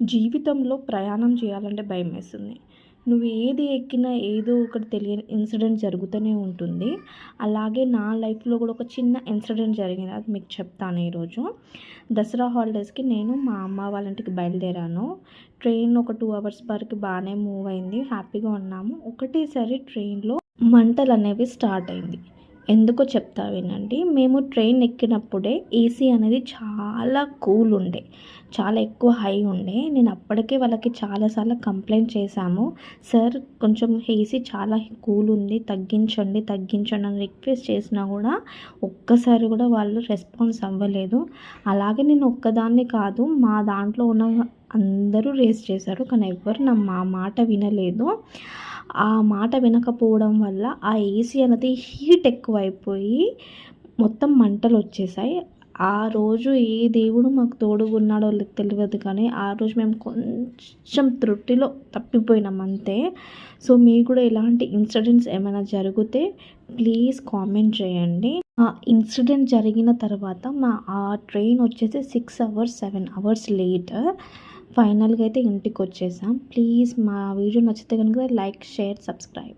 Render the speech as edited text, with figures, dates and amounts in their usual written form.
జీవితంలో ప్రయాణం చేయాలంటే భయమేస్తుంది. నువ్వు ఏది ఎక్కినా ఏదో ఒకటి తెలియని ఇన్సిడెంట్ జరుగుతూనే ఉంటుంది. అలాగే నా లైఫ్‌లో కూడా ఒక చిన్న ఇన్సిడెంట్ జరిగింది. అది మీకు చెప్తాను ఈరోజు. దసరా హాలిడేస్‌కి నేను మా అమ్మ వాళ్ళ ఇంటికి బయలుదేరాను. ట్రైన్ ఒక 2 అవర్స్ వరకు బాగానే మూవ్ అయింది. హ్యాపీగా ఉన్నాము. ఒకటేసారి ట్రైన్‌లో మంటలనేవి స్టార్ట్ అయింది. ఎందుకో చెప్తా వినండి. మేము ట్రైన్ ఎక్కినప్పుడే ఏసీ అనేది చాలా కూల్ ఉండే. చాలా ఎక్కువ హై ఉండే. నేను అప్పటికే వాళ్ళకి చాలా సార్లు కంప్లైంట్ చేశాము. సార్ కొంచెం ఏసీ చాలా కూల్ ఉంది, తగ్గించండి, తగ్గించండి అని రిక్వెస్ట్ చేసినా కూడా ఒక్కసారి కూడా వాళ్ళు రెస్పాన్స్ అవ్వలేదు. అలాగే నేను ఒక్కదాన్ని కాదు, మా దాంట్లో ఉన్న అందరూ రేస్ చేశారు. కానీ ఎవ్వరు మా మాట వినలేదు. ఆ మాట వినకపోవడం వల్ల ఆ ఏసీ అనేది హీట్ ఎక్కువైపోయి మొత్తం మంటలు వచ్చేసాయి. ఆ రోజు ఏ దేవుడు మాకు తోడుగా ఉన్నాడో తెలియదు, కానీ ఆ రోజు మేము కొంచెం త్రుటిలో తప్పిపోయినాం అంతే. సో మీకు కూడా ఇలాంటి ఇన్సిడెంట్స్ ఏమైనా జరిగితే ప్లీజ్ కామెంట్ చేయండి. ఆ ఇన్సిడెంట్ జరిగిన తర్వాత ఆ ట్రైన్ వచ్చేసి 6 అవర్స్ 7 అవర్స్ లేట్ ఫైనల్గా అయితే ఇంటికి వచ్చేసాం. ప్లీజ్ మా వీడియో నచ్చితే కనుక లైక్, షేర్, సబ్స్క్రైబ్.